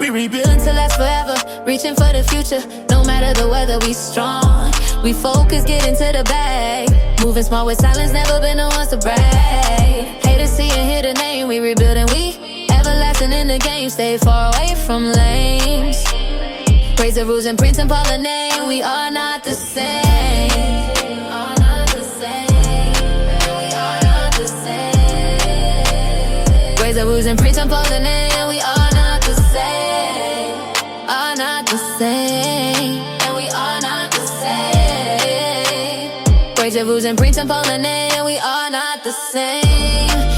We rebuilding to last forever, reaching for the future. No matter the weather, we strong. We focus, get into the bag. Moving smart with silence, never been the ones to brag. Haters see and hear the name, we rebuilding, we everlasting in the game. Stay far away from lanes. Raise the rules and print and call the name. We are not the same. Raise the rules and preach and call the name. We are not the same. Are not the same. And we are not the same. Raise the rules and preach and call the name. We are not the same.